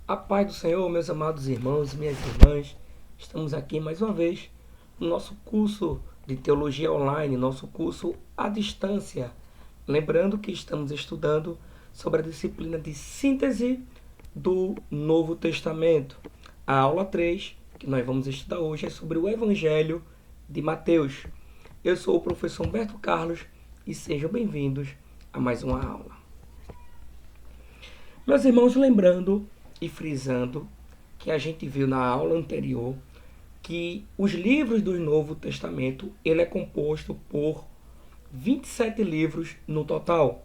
A paz do Senhor, meus amados irmãos e minhas irmãs, estamos aqui mais uma vez no nosso curso de Teologia Online, nosso curso à distância. Lembrando que estamos estudando sobre a disciplina de síntese do Novo Testamento. A aula 3, que nós vamos estudar hoje, é sobre o Evangelho de Mateus. Eu sou o professor Humberto Carlos e sejam bem-vindos a mais uma aula. Meus irmãos, lembrando e frisando que a gente viu na aula anterior que os livros do Novo Testamento ele é composto por 27 livros no total.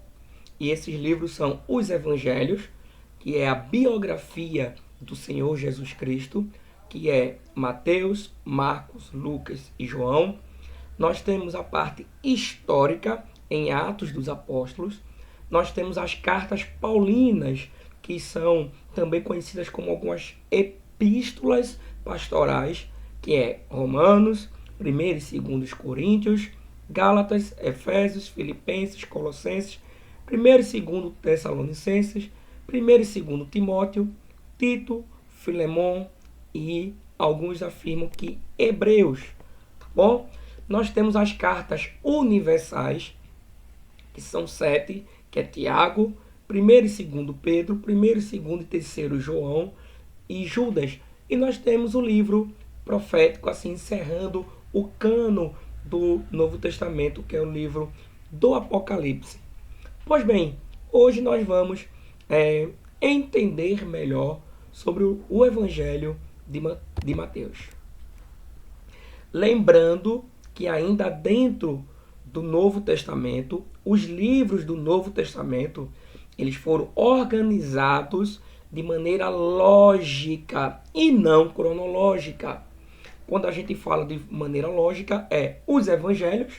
E esses livros são os Evangelhos, que é a biografia do Senhor Jesus Cristo, que é Mateus, Marcos, Lucas e João. Nós temos a parte histórica em Atos dos Apóstolos. Nós temos as cartas paulinas, que são também conhecidas como algumas epístolas pastorais, que é Romanos, 1º e 2º Coríntios, Gálatas, Efésios, Filipenses, Colossenses, 1º e 2º Tessalonicenses, 1º e 2º Timóteo, Tito, Filemon e alguns afirmam que Hebreus. Tá bom? Nós temos as cartas universais, que são 7, que é Tiago, 1º e 2º Pedro, 1º, 2º e 3º João e Judas. E nós temos o livro profético, assim, encerrando o cano do Novo Testamento, que é o livro do Apocalipse. Pois bem, hoje nós vamos entender melhor sobre o Evangelho de Mateus. Lembrando que ainda dentro do Novo Testamento, os livros do Novo Testamento, eles foram organizados de maneira lógica e não cronológica. Quando a gente fala de maneira lógica, é os evangelhos,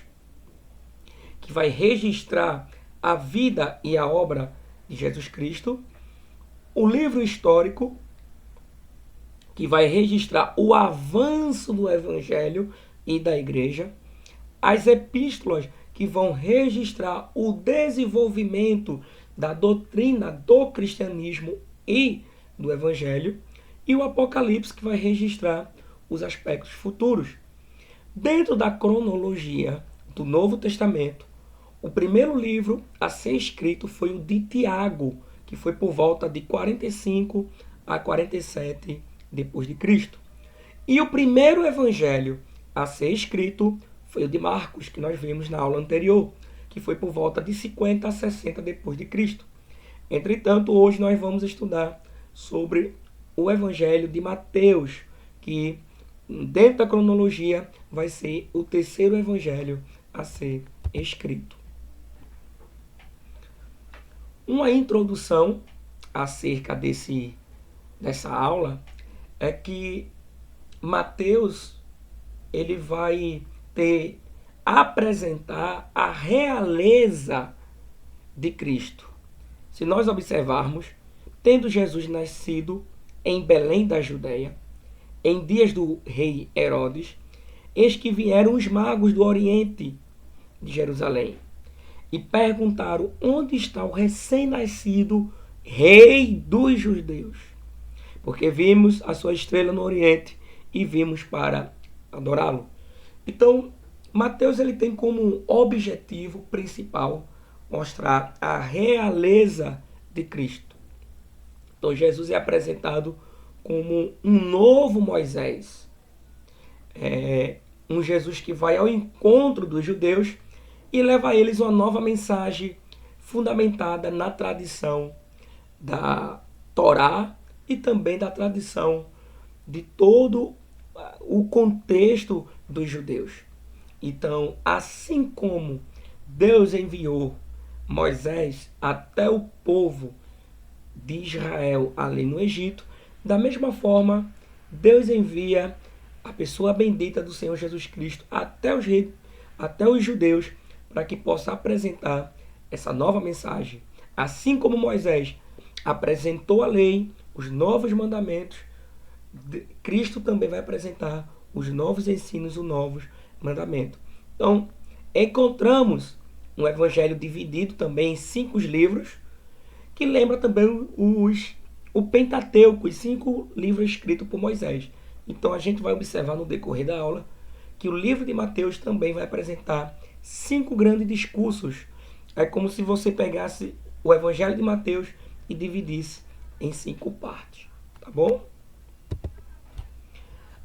que vai registrar a vida e a obra de Jesus Cristo, o livro histórico, que vai registrar o avanço do evangelho e da igreja, as epístolas, que vão registrar o desenvolvimento da doutrina do cristianismo e do evangelho, e o Apocalipse, que vai registrar os aspectos futuros. Dentro da cronologia do Novo Testamento, o primeiro livro a ser escrito foi o de Tiago, que foi por volta de 45 a 47 depois de Cristo. E o primeiro evangelho a ser escrito foi o de Marcos, que nós vimos na aula anterior, que foi por volta de 50 a 60 depois de Cristo. Entretanto, hoje nós vamos estudar sobre o Evangelho de Mateus, que dentro da cronologia vai ser o terceiro evangelho a ser escrito. Uma introdução acerca dessa aula é que Mateus ele vai apresentar a realeza de Cristo. Se nós observarmos, tendo Jesus nascido em Belém da Judéia, em dias do rei Herodes, eis que vieram os magos do Oriente de Jerusalém e perguntaram onde está o recém-nascido rei dos judeus, porque vimos a sua estrela no Oriente e vimos para adorá-lo. Então, Mateus ele tem como objetivo principal mostrar a realeza de Cristo. Então, Jesus é apresentado como um novo Moisés. Um Jesus que vai ao encontro dos judeus e leva a eles uma nova mensagem fundamentada na tradição da Torá e também da tradição de todo o contexto dos judeus. Então, assim como Deus enviou Moisés até o povo de Israel ali no Egito, da mesma forma, Deus envia a pessoa bendita do Senhor Jesus Cristo até os judeus, para que possa apresentar essa nova mensagem. Assim como Moisés apresentou a lei, os novos mandamentos, Cristo também vai apresentar os novos ensinos, os novos mandamentos. Então, encontramos um evangelho dividido também em 5 livros, que lembra também o Pentateuco, os 5 livros escritos por Moisés. Então a gente vai observar no decorrer da aula que o livro de Mateus também vai apresentar 5 grandes discursos. É como se você pegasse o Evangelho de Mateus e dividisse em 5 partes, tá bom?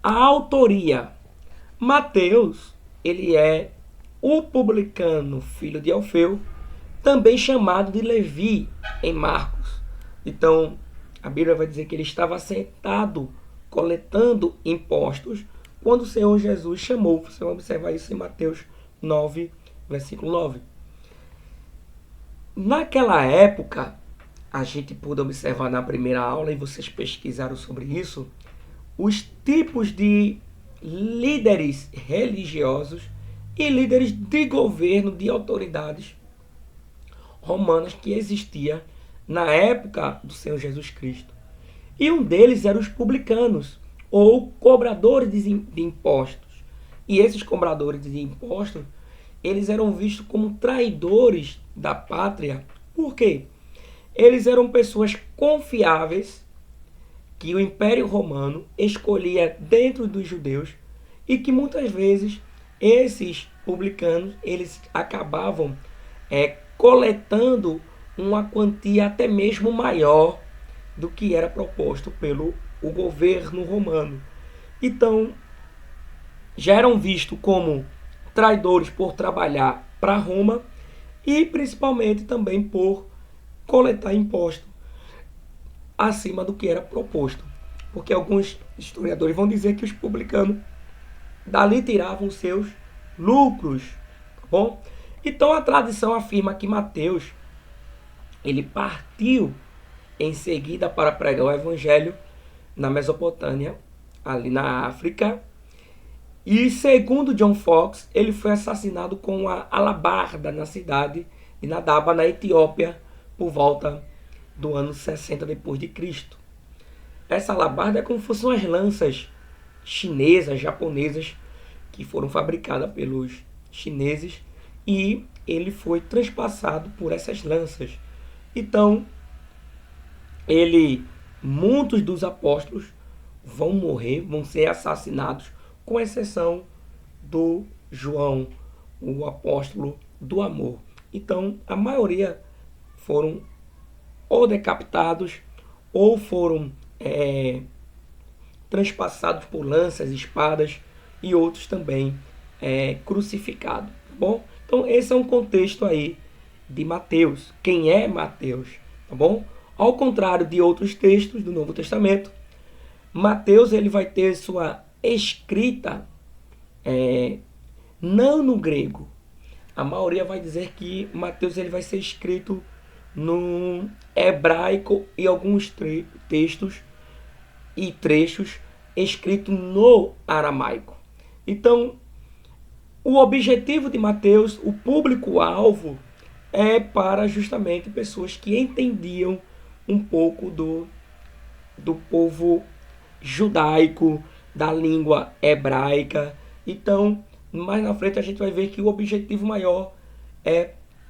A autoria. Mateus, ele é o publicano, filho de Alfeu, também chamado de Levi em Marcos. Então, a Bíblia vai dizer que ele estava sentado coletando impostos quando o Senhor Jesus chamou. Você vai observar isso em Mateus 9, versículo 9. Naquela época, a gente pôde observar na primeira aula, e vocês pesquisaram sobre isso, os tipos de líderes religiosos e líderes de governo, de autoridades romanas que existia na época do Senhor Jesus Cristo. E um deles eram os publicanos, ou cobradores de impostos. E esses cobradores de impostos, eles eram vistos como traidores da pátria. Por quê? Eles eram pessoas confiáveis que o Império Romano escolhia dentro dos judeus e que muitas vezes esses publicanos eles acabavam coletando uma quantia até mesmo maior do que era proposto pelo o governo romano. Então, já eram vistos como traidores por trabalhar para Roma e principalmente também por coletar imposto acima do que era proposto. Porque alguns historiadores vão dizer que os publicanos dali tiravam seus lucros, tá bom? Então a tradição afirma que Mateus ele partiu em seguida para pregar o evangelho na Mesopotâmia, ali na África. E segundo John Fox, ele foi assassinado com uma alabarda na cidade de Nadaba, na Etiópia, por volta do ano 60 depois de Cristo. Essa alabarda é como se fossem umas lanças chinesas, japonesas, que foram fabricadas pelos chineses, e ele foi transpassado por essas lanças. Então, muitos dos apóstolos vão morrer, vão ser assassinados, com exceção do João, o apóstolo do amor. Então, a maioria foram ou decapitados ou foram transpassados por lanças, espadas, e outros também crucificados, tá bom? Então esse é um contexto aí de Mateus. Quem é Mateus, tá bom? Ao contrário de outros textos do Novo Testamento, Mateus ele vai ter sua escrita não no grego. A maioria vai dizer que Mateus ele vai ser escrito no hebraico e alguns textos e trechos escritos no aramaico. Então, o objetivo de Mateus, o público-alvo, é para justamente pessoas que entendiam um pouco do povo judaico, da língua hebraica. Então, mais na frente a gente vai ver que o objetivo maior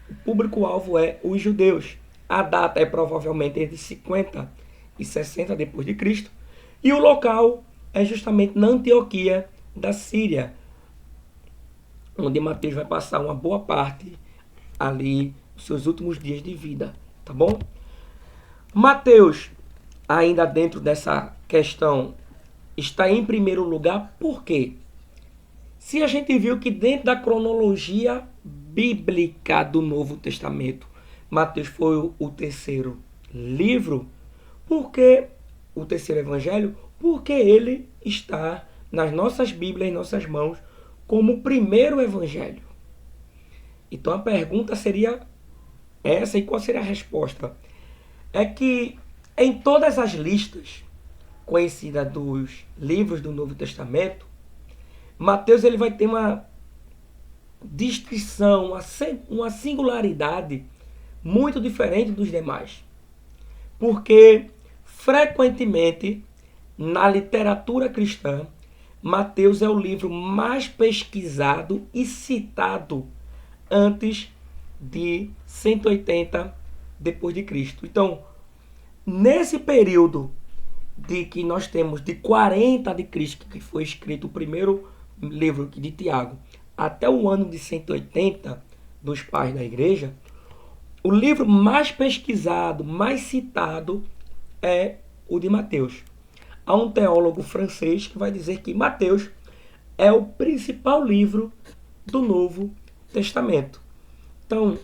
o público-alvo é os judeus. A data é provavelmente entre 50 e 60 depois de Cristo. E o local é justamente na Antioquia da Síria, onde Mateus vai passar uma boa parte ali, os seus últimos dias de vida, tá bom? Mateus, ainda dentro dessa questão, está em primeiro lugar, por quê? Se a gente viu que dentro da cronologia bíblica do Novo Testamento, Mateus foi o terceiro livro, por que o terceiro evangelho? Porque ele está nas nossas Bíblias, em nossas mãos, como o primeiro evangelho. Então a pergunta seria essa, e qual seria a resposta? É que em todas as listas conhecidas dos livros do Novo Testamento, Mateus ele vai ter uma distinção, uma singularidade muito diferente dos demais. Porque frequentemente na literatura cristã, Mateus é o livro mais pesquisado e citado antes de 180 depois de Cristo. Então, nesse período de que nós temos de 40 de Cristo, que foi escrito o primeiro livro de Tiago, até o ano de 180 dos pais da igreja, o livro mais pesquisado, mais citado é o de Mateus. Há um teólogo francês que vai dizer que Mateus é o principal livro do Novo Testamento. Então,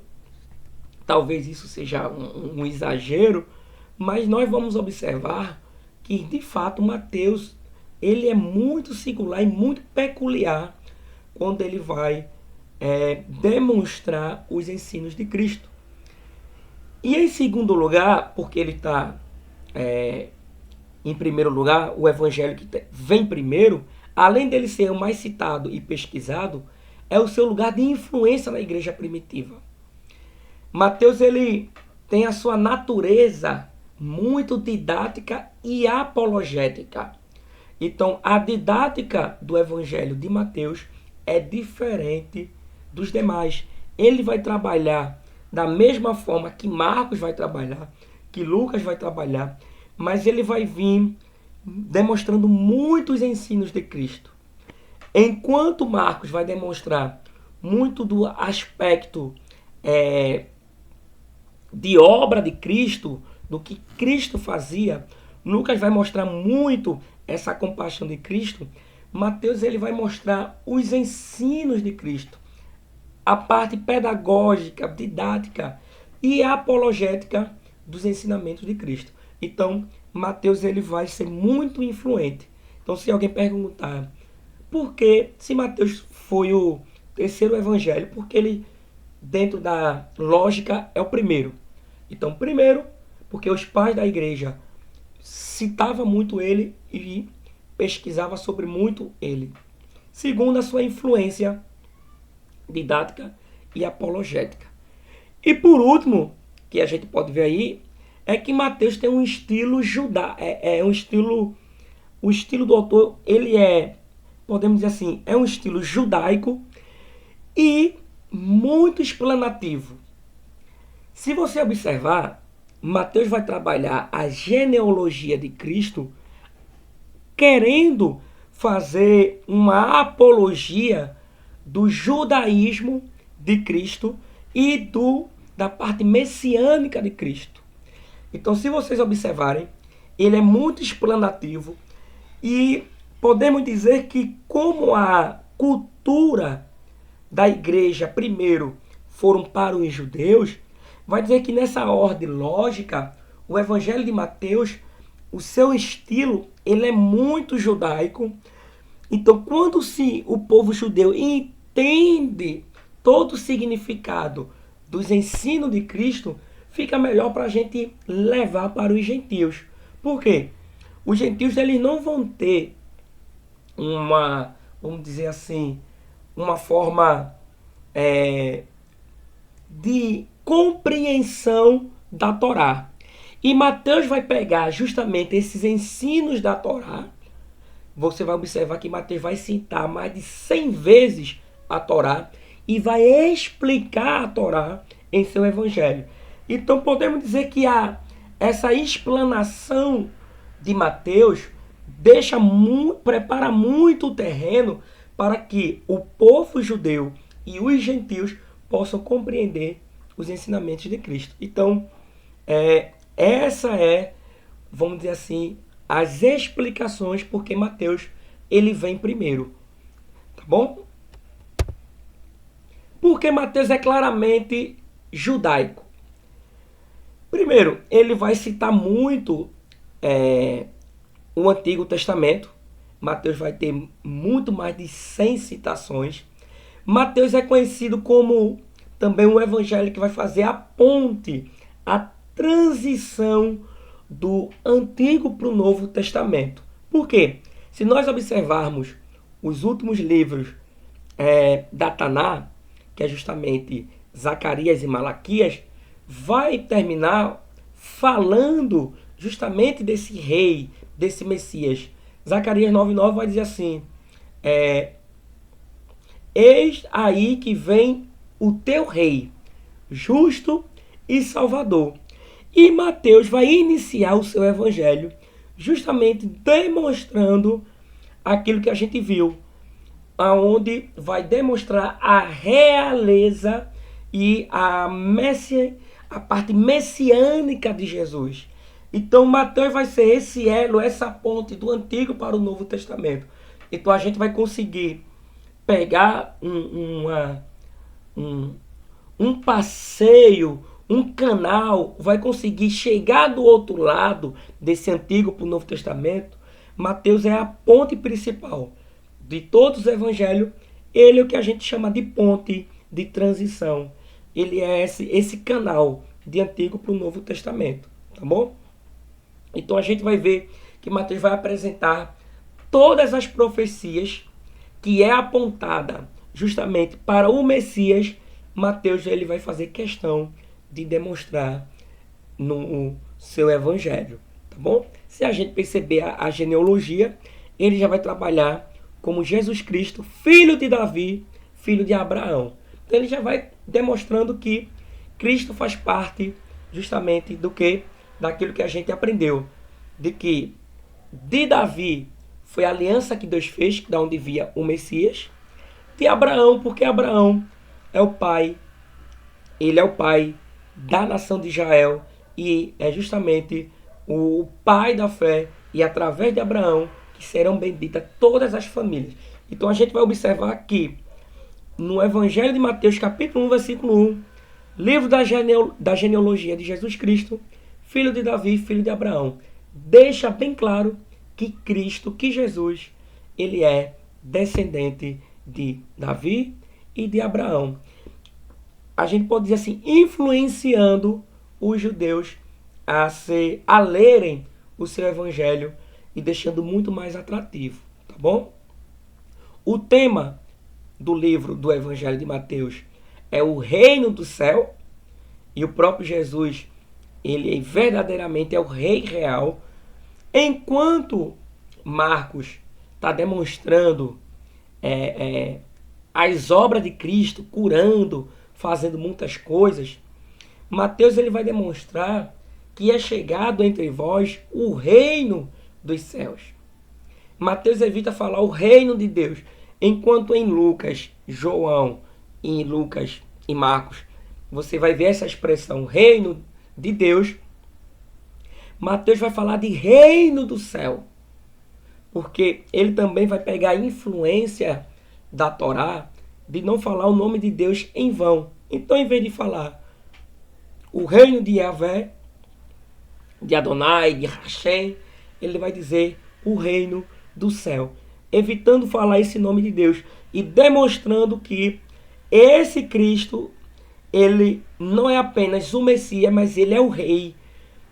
talvez isso seja um exagero, mas nós vamos observar que, de fato, Mateus ele é muito singular e muito peculiar quando ele vai demonstrar os ensinos de Cristo. E em segundo lugar, porque ele está em primeiro lugar, o evangelho que vem primeiro, além dele ser o mais citado e pesquisado, é o seu lugar de influência na igreja primitiva. Mateus ele tem a sua natureza muito didática e apologética. Então, a didática do evangelho de Mateus é diferente dos demais. Ele vai trabalhar da mesma forma que Marcos vai trabalhar, que Lucas vai trabalhar, mas ele vai vir demonstrando muitos ensinos de Cristo. Enquanto Marcos vai demonstrar muito do aspecto de obra de Cristo, do que Cristo fazia, Lucas vai mostrar muito essa compaixão de Cristo. Mateus ele vai mostrar os ensinos de Cristo, a parte pedagógica, didática e apologética dos ensinamentos de Cristo. Então, Mateus ele vai ser muito influente. Então, se alguém perguntar por que, se Mateus foi o terceiro evangelho, porque ele, dentro da lógica, é o primeiro. Então, primeiro, porque os pais da igreja citavam muito ele e pesquisavam sobre muito ele. Segundo, a sua influência didática e apologética. E por último, que a gente pode ver aí, é que Mateus tem um estilo judaico, o estilo do autor, ele podemos dizer assim, é um estilo judaico e muito explanativo. Se você observar, Mateus vai trabalhar a genealogia de Cristo querendo fazer uma apologia do judaísmo de Cristo e da parte messiânica de Cristo. Então, se vocês observarem, ele é muito explanativo e podemos dizer que, como a cultura da igreja primeiro foram para os judeus, vai dizer que nessa ordem lógica, o evangelho de Mateus, o seu estilo, ele é muito judaico. Então, quando o povo judeu entende todo o significado dos ensinos de Cristo, fica melhor para a gente levar para os gentios. Por quê? Os gentios eles não vão ter vamos dizer assim, uma forma de compreensão da Torá. E Mateus vai pegar justamente esses ensinos da Torá. Você vai observar que Mateus vai citar mais de 100 vezes a Torá e vai explicar a Torá em seu evangelho. Então podemos dizer que essa explanação de Mateus prepara muito o terreno para que o povo judeu e os gentios possam compreender os ensinamentos de Cristo. Então, vamos dizer assim, as explicações porque Mateus ele vem primeiro. Tá bom? Porque Mateus é claramente judaico. Primeiro, ele vai citar muito o Antigo Testamento. Mateus vai ter muito mais de 100 citações. Mateus é conhecido como também um evangelho que vai fazer a ponte, a transição do Antigo para o Novo Testamento. Por quê? Se nós observarmos os últimos livros da Taná, que é justamente Zacarias e Malaquias, vai terminar falando justamente desse rei, desse Messias. Zacarias 9:9 vai dizer assim: eis aí que vem o teu rei, justo e salvador, E Mateus vai iniciar o seu evangelho justamente demonstrando aquilo que a gente viu, aonde vai demonstrar a realeza e a parte messiânica de Jesus. Então Mateus vai ser esse elo, essa ponte do Antigo para o Novo Testamento. Então a gente vai conseguir pegar um, um passeio, um canal, vai conseguir chegar do outro lado desse Antigo para o Novo Testamento. Mateus é a ponte principal de todos os evangelhos. Ele é o que a gente chama de ponte de transição. Ele é esse canal de Antigo para o Novo Testamento, tá bom? Então a gente vai ver que Mateus vai apresentar todas as profecias que é apontada justamente para o Messias. Mateus ele vai fazer questão de demonstrar no seu evangelho, tá bom? Se a gente perceber a genealogia, ele já vai trabalhar como Jesus Cristo, filho de Davi, filho de Abraão. Então ele já vai demonstrando que Cristo faz parte justamente do que? Daquilo que a gente aprendeu, de que de Davi foi a aliança que Deus fez, da onde via o Messias, de Abraão, porque Abraão é o pai, ele é o pai da nação de Israel e é justamente o pai da fé, e através de Abraão que serão benditas todas as famílias. Então a gente vai observar aqui no Evangelho de Mateus, capítulo 1, versículo 1, livro da genealogia de Jesus Cristo, filho de Davi, filho de Abraão. Deixa bem claro que Cristo, que Jesus, ele é descendente de Davi e de Abraão. A gente pode dizer assim, influenciando os judeus a lerem o seu evangelho e deixando muito mais atrativo, tá bom? O tema do livro do Evangelho de Mateus é o reino do céu, e o próprio Jesus, ele verdadeiramente é o rei real, enquanto Marcos está demonstrando as obras de Cristo, curando, fazendo muitas coisas. Mateus ele vai demonstrar que é chegado entre vós o reino dos céus. Mateus evita falar o reino de Deus, enquanto em Lucas, João, em Lucas e Marcos, você vai ver essa expressão reino de Deus. Mateus vai falar de reino do céu, porque ele também vai pegar a influência da Torá de não falar o nome de Deus em vão. Então, em vez de falar o reino de Yahvé, de Adonai, de Hashem, ele vai dizer o reino do céu, evitando falar esse nome de Deus e demonstrando que esse Cristo, ele não é apenas o Messias, mas ele é o rei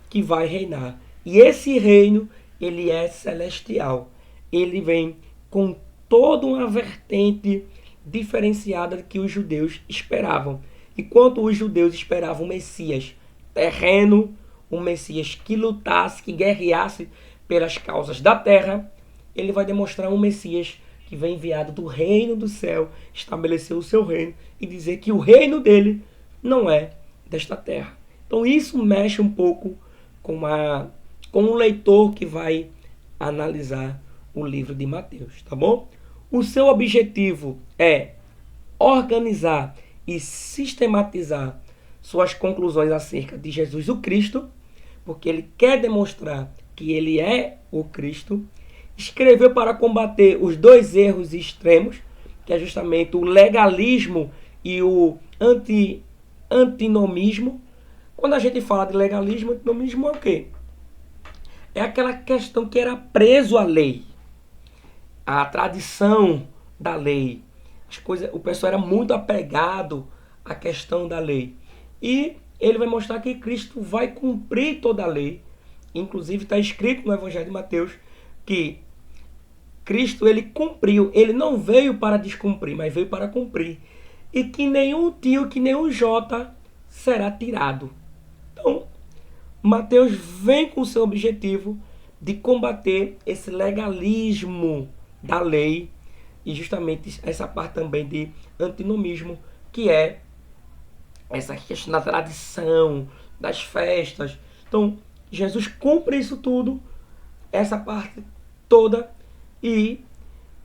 que vai reinar. E esse reino, ele é celestial. Ele vem com toda uma vertente diferenciada que os judeus esperavam. Enquanto os judeus esperavam um Messias terreno, um Messias que lutasse, que guerreasse pelas causas da terra, ele vai demonstrar um Messias que vem enviado do reino do céu, estabelecer o seu reino e dizer que o reino dele não é desta terra. Então isso mexe um pouco com o leitor que vai analisar o livro de Mateus, tá bom? O seu objetivo é organizar e sistematizar suas conclusões acerca de Jesus o Cristo, porque ele quer demonstrar que ele é o Cristo. Escreveu para combater os dois erros extremos, que é justamente o legalismo e o antinomismo. Quando a gente fala de legalismo, antinomismo é o quê? É aquela questão que era preso à lei, à tradição da lei. O pessoal era muito apegado à questão da lei. E ele vai mostrar que Cristo vai cumprir toda a lei. Inclusive está escrito no Evangelho de Mateus que Cristo ele cumpriu, ele não veio para descumprir, mas veio para cumprir. E que nenhum tio, que nenhum jota será tirado. Então, Mateus vem com o seu objetivo de combater esse legalismo da lei e justamente essa parte também de antinomismo, que é essa questão da tradição, das festas, Então, Jesus cumpre isso tudo, essa parte toda, e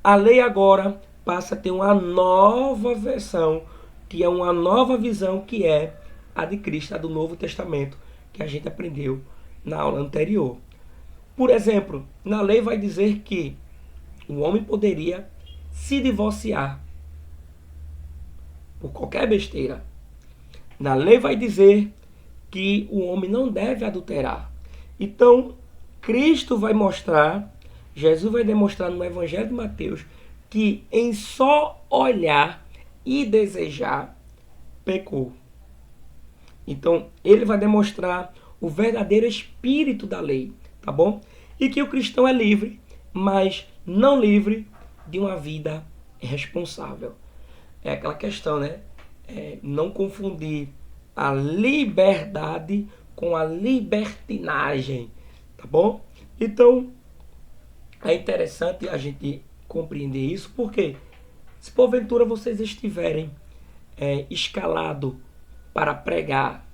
a lei agora passa a ter uma nova versão, que é uma nova visão, que é a de Cristo, a do Novo Testamento, que a gente aprendeu na aula anterior. Por exemplo, na lei vai dizer que o homem poderia se divorciar por qualquer besteira. Na lei vai dizer que o homem não deve adulterar. Então, Cristo vai mostrar, Jesus vai demonstrar no Evangelho de Mateus, que em só olhar e desejar, pecou. Então, ele vai demonstrar o verdadeiro espírito da lei, tá bom? E que o cristão é livre, mas não livre de uma vida responsável. É aquela questão, né? Não confundir a liberdade com a libertinagem, tá bom? Então, é interessante a gente compreender isso, porque se porventura vocês estiverem escalado para pregar,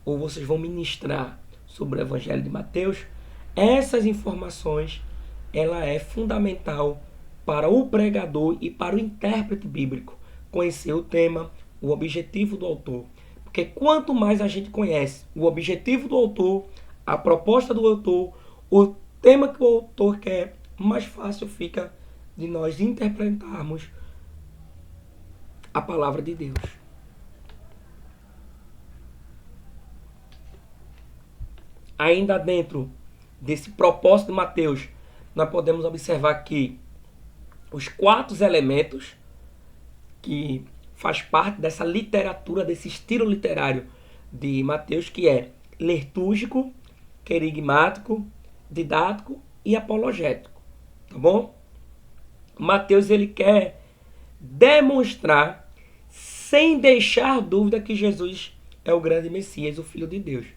ou vocês vão ministrar sobre o Evangelho de Mateus, essas informações, ela é fundamental para o pregador e para o intérprete bíblico conhecer o tema, o objetivo do autor. Porque quanto mais a gente conhece o objetivo do autor, a proposta do autor, o tema que o autor quer, mais fácil fica de nós interpretarmos a palavra de Deus. Ainda dentro desse propósito de Mateus, nós podemos observar que os 4 elementos que faz parte dessa literatura, desse estilo literário de Mateus, que é litúrgico, querigmático, didático e apologético, tá bom? Mateus, ele quer demonstrar, sem deixar dúvida, que Jesus é o grande Messias, o Filho de Deus.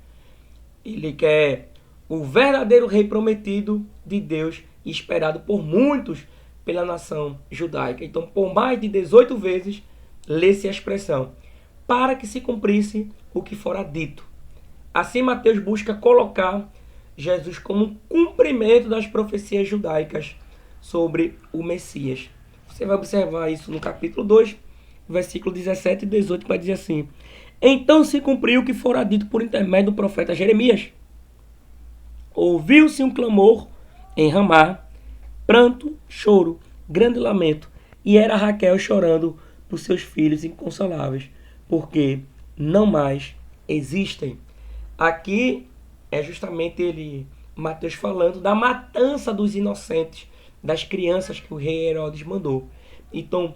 Ele quer o verdadeiro rei prometido de Deus, esperado por muitos pela nação judaica. Então, por mais de 18 vezes, lê-se a expressão, para que se cumprisse o que fora dito. Assim, Mateus busca colocar Jesus como um cumprimento das profecias judaicas sobre o Messias. Você vai observar isso no capítulo 2, versículo 17 e 18, que vai dizer assim: então se cumpriu o que fora dito por intermédio do profeta Jeremias. Ouviu-se um clamor em Ramá, pranto, choro, grande lamento, e era Raquel chorando por seus filhos inconsoláveis, porque não mais existem. Aqui é justamente Mateus falando da matança dos inocentes, das crianças que o rei Herodes mandou. Então,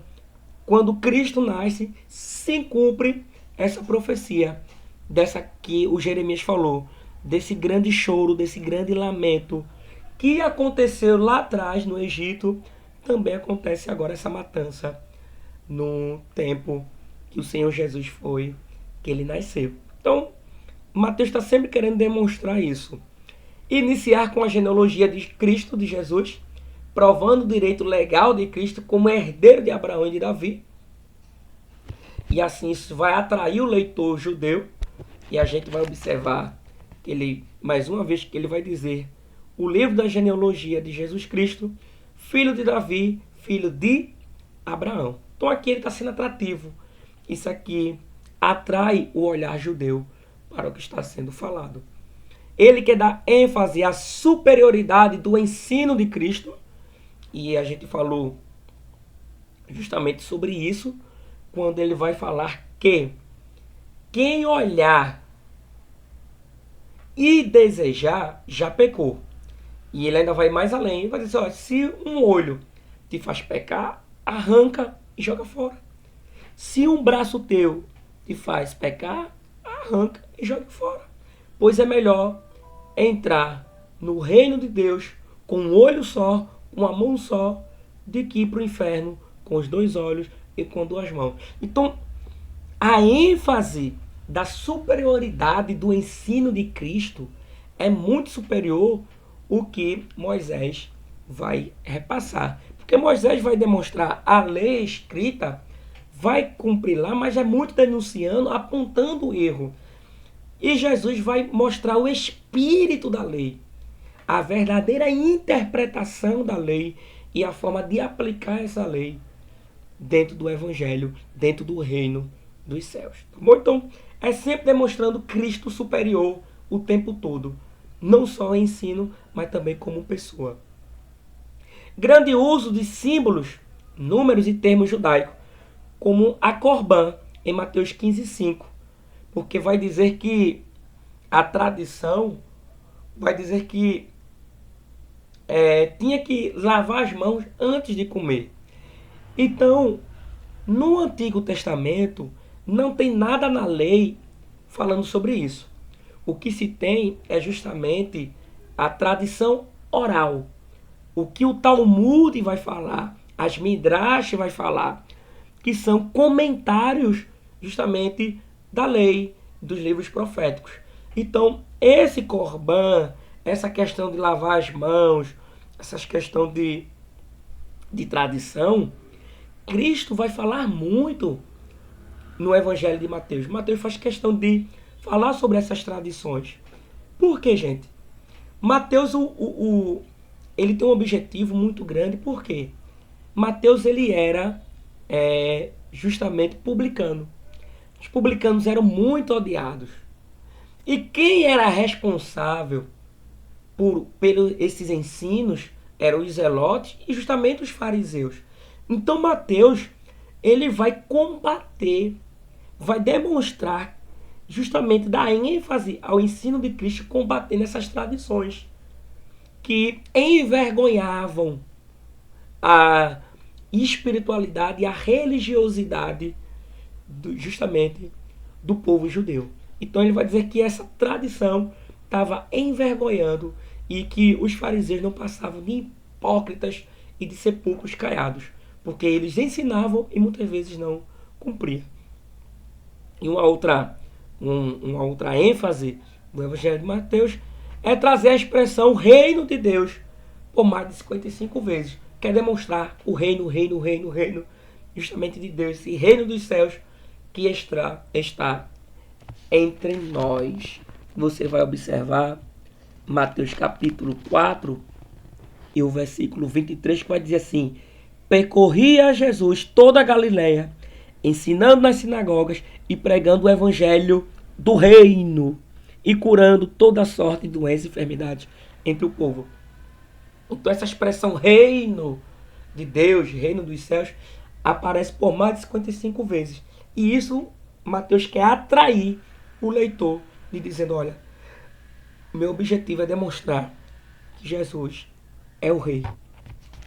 quando Cristo nasce, se cumpre essa profecia, dessa que o Jeremias falou, desse grande choro, desse grande lamento, que aconteceu lá atrás no Egito, também acontece agora essa matança no tempo que o Senhor Jesus foi, que ele nasceu. Então, Mateus está sempre querendo demonstrar isso. Iniciar com a genealogia de Cristo, de Jesus, provando o direito legal de Cristo como herdeiro de Abraão e de Davi. E assim isso vai atrair o leitor judeu, e a gente vai observar que ele, mais uma vez, que ele vai dizer o livro da genealogia de Jesus Cristo, filho de Davi, filho de Abraão. Então aqui ele está sendo atrativo. Isso aqui atrai o olhar judeu para o que está sendo falado. Ele quer dar ênfase à superioridade do ensino de Cristo, e a gente falou justamente sobre isso, quando ele vai falar que quem olhar e desejar já pecou. E ele ainda vai mais além, vai dizer, ó, se um olho te faz pecar, arranca e joga fora. Se um braço teu te faz pecar, arranca e joga fora. Pois é melhor entrar no reino de Deus com um olho só, uma mão só, do que ir para o inferno com os 2 olhos e com 2 mãos. Então, a ênfase da superioridade do ensino de Cristo é muito superior ao que Moisés vai repassar. Porque Moisés vai demonstrar a lei escrita, vai cumprir lá, mas é muito denunciando, apontando o erro. E Jesus vai mostrar o espírito da lei, a verdadeira interpretação da lei e a forma de aplicar essa lei dentro do evangelho, dentro do reino dos céus. Tá bom? Então, é sempre demonstrando Cristo superior o tempo todo, não só em ensino, mas também como pessoa. Grande uso de símbolos, números e termos judaicos, como a Corbã, em Mateus 15:5, porque vai dizer que a tradição vai dizer que tinha que lavar as mãos antes de comer. Então, no Antigo Testamento, não tem nada na lei falando sobre isso. O que se tem é justamente a tradição oral. O que o Talmud vai falar, as Midrash vai falar, que são comentários justamente da lei, dos livros proféticos. Então, esse Corban, essa questão de lavar as mãos, essa questão de tradição, Cristo vai falar muito no Evangelho de Mateus. Mateus faz questão de falar sobre essas tradições. Por quê, gente? Mateus, ele tem um objetivo muito grande. Por quê? Mateus, ele era justamente publicano. Os publicanos eram muito odiados. E quem era responsável por esses ensinos eram os zelotes e justamente os fariseus. Então Mateus, ele vai combater, vai demonstrar, justamente dar ênfase ao ensino de Cristo, combatendo essas tradições que envergonhavam a espiritualidade e a religiosidade justamente do povo judeu. Então ele vai dizer que essa tradição estava envergonhando e que os fariseus não passavam de hipócritas e de sepulcros caiados, porque eles ensinavam e muitas vezes não cumpriam. E uma outra ênfase do Evangelho de Mateus é trazer a expressão reino de Deus por mais de 55 vezes. Quer demonstrar o reino, justamente de Deus, esse reino dos céus que está entre nós. Você vai observar Mateus capítulo 4 e o versículo 23, que vai dizer assim: percorria Jesus toda a Galileia, ensinando nas sinagogas e pregando o evangelho do reino e curando toda sorte de doenças e enfermidades entre o povo. Então essa expressão reino de Deus, reino dos céus, aparece por mais de 55 vezes. E isso Mateus quer atrair o leitor, de dizendo: olha, meu objetivo é demonstrar que Jesus é o rei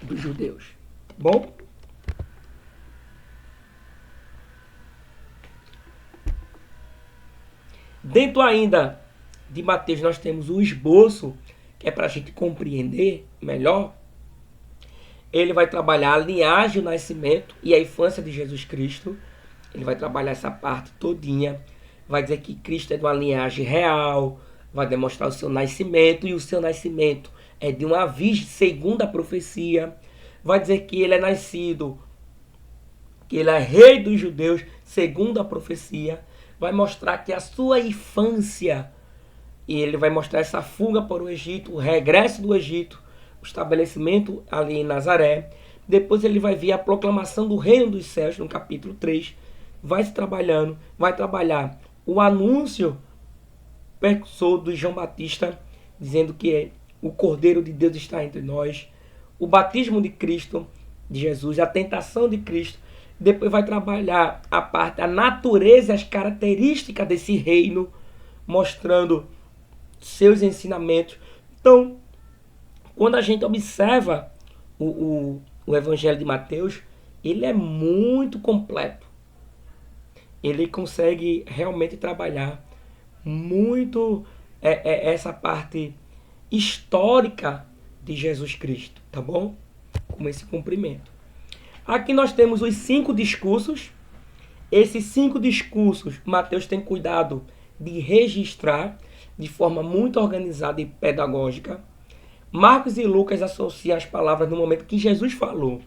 dos judeus. Tá bom? Dentro ainda de Mateus nós temos o esboço, que é para a gente compreender melhor. Ele vai trabalhar a linhagem, o nascimento e a infância de Jesus Cristo. Ele vai trabalhar essa parte todinha. Vai dizer que Cristo é de uma linhagem real. Vai demonstrar o seu nascimento. E o seu nascimento é de uma virgem segundo a profecia. Vai dizer que ele é nascido, que ele é rei dos judeus segundo a profecia. Vai mostrar que a sua infância, e ele vai mostrar essa fuga para o Egito, o regresso do Egito, o estabelecimento ali em Nazaré. Depois ele vai ver a proclamação do reino dos céus no capítulo 3. Vai trabalhar o anúncio precursor do João Batista, dizendo que o Cordeiro de Deus está entre nós. O batismo de Cristo, de Jesus, a tentação de Cristo. Depois vai trabalhar a parte, a natureza, as características desse reino, mostrando seus ensinamentos. Então, quando a gente observa o Evangelho de Mateus, ele é muito completo. Ele consegue realmente trabalhar muito essa parte histórica de Jesus Cristo, tá bom? Com esse cumprimento. Aqui nós temos os 5 discursos. Esses 5 discursos, Mateus tem cuidado de registrar de forma muito organizada e pedagógica. Marcos e Lucas associam as palavras no momento que Jesus falou.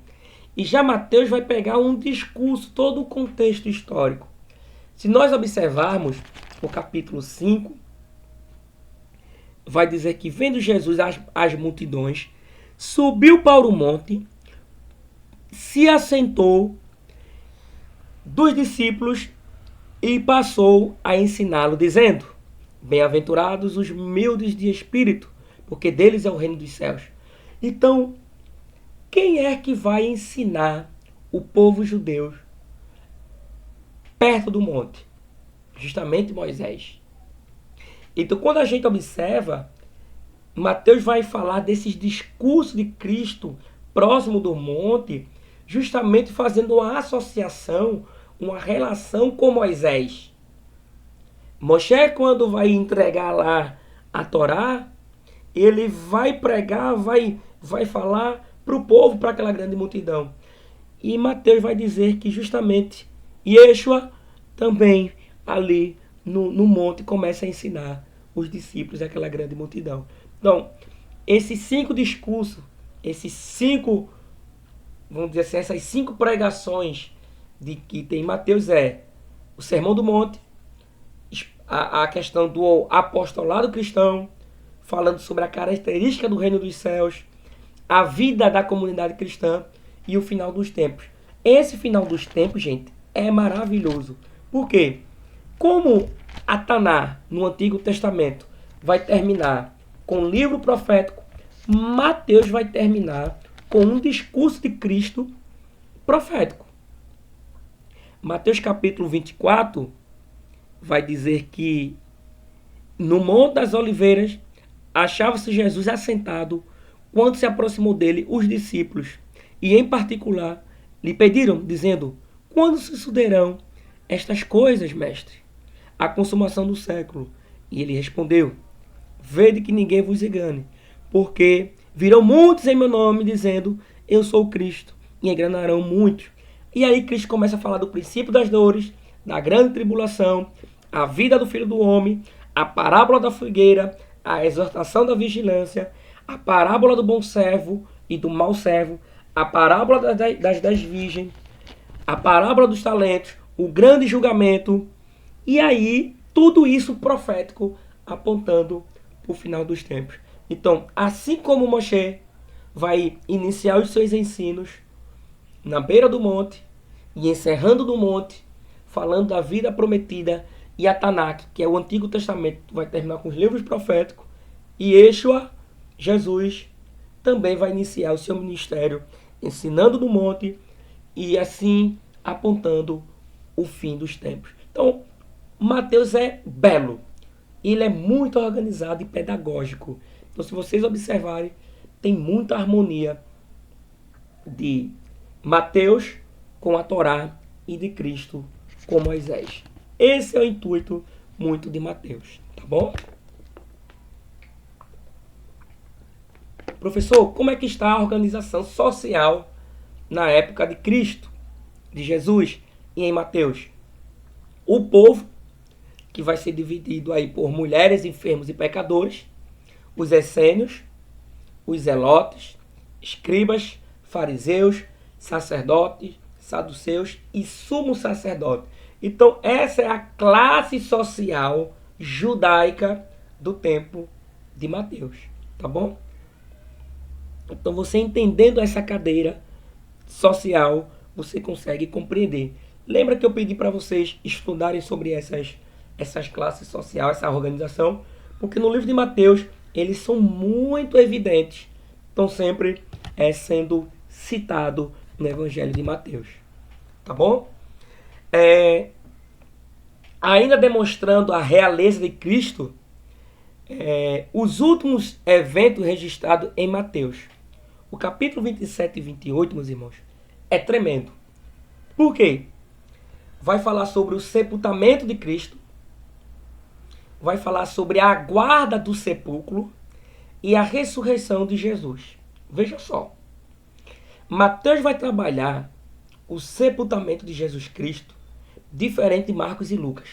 E já Mateus vai pegar um discurso, todo o contexto histórico. Se nós observarmos, no capítulo 5, vai dizer que vendo Jesus as multidões, subiu para o monte, se assentou dos discípulos e passou a ensiná-lo, dizendo: bem-aventurados os humildes de espírito, porque deles é o reino dos céus. Então, quem é que vai ensinar o povo judeu perto do monte? Justamente Moisés. Então, quando a gente observa, Mateus vai falar desses discursos de Cristo próximo do monte, justamente fazendo uma associação, uma relação com Moisés. Moisés, quando vai entregar lá a Torá, ele vai pregar, vai falar para o povo, para aquela grande multidão. E Mateus vai dizer que justamente Yeshua também ali no monte começa a ensinar os discípulos daquela grande multidão. Então, esses 5 discursos, esses 5, vamos dizer assim, essas 5 pregações de que tem Mateus é o Sermão do Monte, a questão do apostolado cristão, falando sobre a característica do reino dos céus, a vida da comunidade cristã e o final dos tempos. Esse final dos tempos, gente, é maravilhoso. Por quê? Como a Taná, no Antigo Testamento, vai terminar com um livro profético, Mateus vai terminar com um discurso de Cristo profético. Mateus capítulo 24 vai dizer que no Monte das Oliveiras achava-se Jesus assentado quando se aproximou dele os discípulos e, em particular, lhe pediram, dizendo: quando se sucederão estas coisas, mestre? A consumação do século. E ele respondeu: vede que ninguém vos engane, porque virão muitos em meu nome, dizendo: eu sou o Cristo, e enganarão muitos. E aí Cristo começa a falar do princípio das dores, da grande tribulação, a vida do Filho do Homem, a parábola da figueira, a exortação da vigilância, a parábola do bom servo e do mau servo, a parábola das 10 virgens, a parábola dos talentos, o grande julgamento, e aí tudo isso profético apontando para o final dos tempos. Então, assim como Moshe vai iniciar os seus ensinos na beira do monte e encerrando no monte, falando da vida prometida, e a Tanakh, que é o Antigo Testamento, vai terminar com os livros proféticos, e Yeshua, Jesus, também vai iniciar o seu ministério ensinando no monte e assim apontando o fim dos tempos. Então, Mateus é belo. Ele é muito organizado e pedagógico. Então, se vocês observarem, tem muita harmonia de Mateus com a Torá e de Cristo com Moisés. Esse é o intuito muito de Mateus, tá bom? Professor, como é que está a organização social na época de Cristo, de Jesus e em Mateus? O povo, que vai ser dividido aí por mulheres, enfermos e pecadores, os essênios, os zelotes, escribas, fariseus, sacerdotes, saduceus e sumo sacerdote. Então, essa é a classe social judaica do tempo de Mateus, tá bom? Então, você entendendo essa cadeira social, você consegue compreender. Lembra que eu pedi para vocês estudarem sobre essas classes sociais, essa organização? Porque no livro de Mateus, eles são muito evidentes. Estão sempre sendo citados no Evangelho de Mateus. Tá bom? Ainda demonstrando a realeza de Cristo, os últimos eventos registrados em Mateus. O capítulo 27 e 28, meus irmãos, é tremendo. Por quê? Vai falar sobre o sepultamento de Cristo, vai falar sobre a guarda do sepulcro e a ressurreição de Jesus. Veja só. Mateus vai trabalhar o sepultamento de Jesus Cristo diferente de Marcos e Lucas.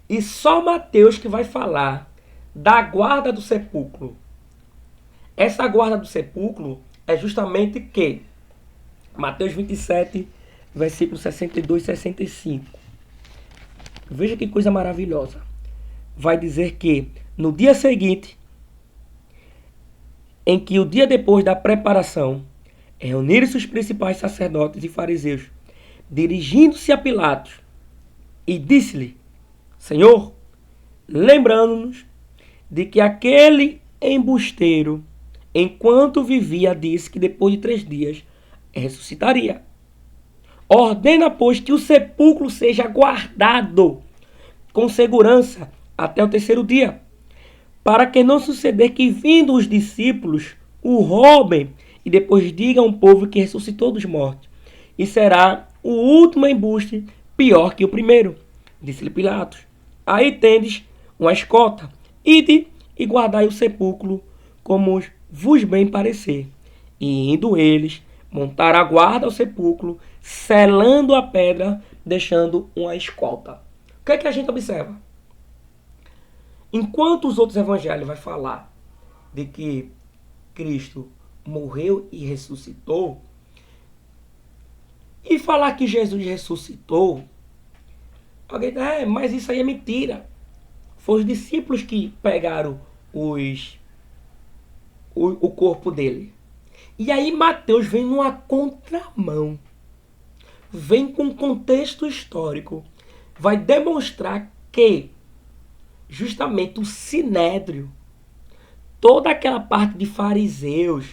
E só Mateus que vai falar da guarda do sepulcro. Essa guarda do sepulcro é justamente que Mateus 27, versículos 62 e 65. Veja que coisa maravilhosa. Vai dizer que no dia seguinte, em que o dia depois da preparação, reuniram-se os principais sacerdotes e fariseus, dirigindo-se a Pilatos, e disse-lhe: Senhor, lembrando-nos de que aquele embusteiro, enquanto vivia, disse que depois de 3 dias ressuscitaria. Ordena, pois, que o sepulcro seja guardado com segurança até o 3º dia, para que não suceder que, vindo os discípulos, o roubem e depois digam ao povo que ressuscitou dos mortos. E será o último embuste pior que o primeiro. Disse-lhe Pilatos: Aí tendes uma escolta, ide e guardai o sepulcro como vos bem parecer. E indo eles, montaram a guarda ao sepulcro, selando a pedra, deixando uma escolta. O que é que a gente observa? Enquanto os outros evangelhos vai falar de que Cristo morreu e ressuscitou, e falar que Jesus ressuscitou, alguém diz, mas isso aí é mentira. Foi os discípulos que pegaram o corpo dele. E aí Mateus vem numa contramão. Vem com contexto histórico. Vai demonstrar que justamente o sinédrio, toda aquela parte de fariseus,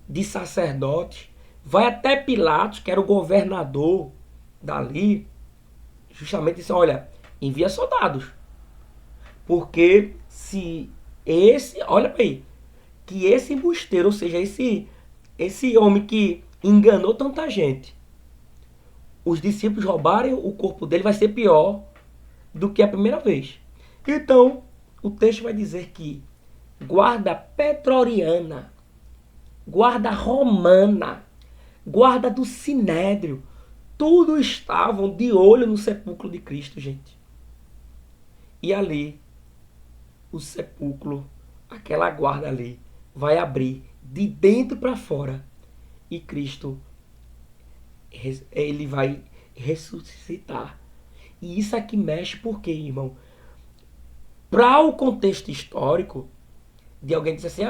de sacerdotes, vai até Pilatos, que era o governador dali, justamente disse, olha, envia soldados. Porque se esse, olha aí, que esse embusteiro, ou seja, esse homem que enganou tanta gente, os discípulos roubarem o corpo dele, vai ser pior do que a primeira vez. Então, o texto vai dizer que guarda pretoriana, guarda romana, guarda do sinédrio, tudo estavam de olho no sepulcro de Cristo, gente. E ali, o sepulcro, aquela guarda ali, vai abrir de dentro para fora. E Cristo, ele vai ressuscitar. E isso aqui mexe por quê, irmão? Para o contexto histórico, de alguém dizer assim,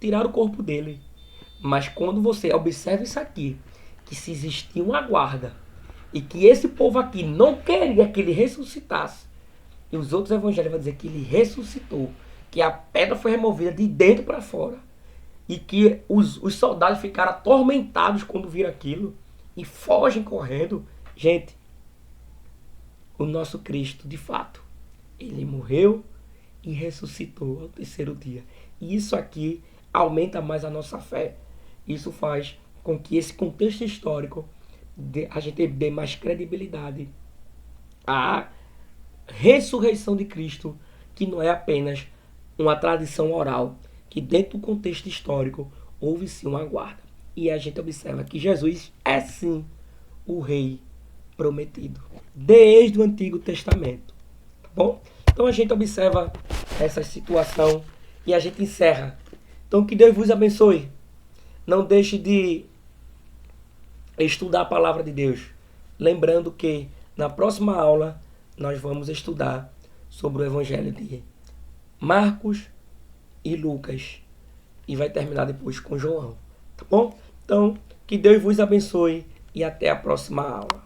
tiraram o corpo dele. Mas quando você observa isso aqui, que se existia uma guarda, e que esse povo aqui não queria que ele ressuscitasse, e os outros evangelhos vão dizer que ele ressuscitou, que a pedra foi removida de dentro para fora, e que os soldados ficaram atormentados quando viram aquilo, e fogem correndo. Gente, o nosso Cristo, de fato, ele morreu e ressuscitou ao 3º dia. E isso aqui aumenta mais a nossa fé. Isso faz com que esse contexto histórico a gente dê mais credibilidade à ressurreição de Cristo, que não é apenas uma tradição oral, que dentro do contexto histórico houve sim uma guarda. E a gente observa que Jesus é sim o rei prometido, desde o Antigo Testamento. Tá bom? Então a gente observa essa situação e a gente encerra. Então que Deus vos abençoe. Não deixe de estudar a palavra de Deus. Lembrando que na próxima aula nós vamos estudar sobre o Evangelho de Marcos e Lucas. E vai terminar depois com João. Tá bom? Então, que Deus vos abençoe e até a próxima aula.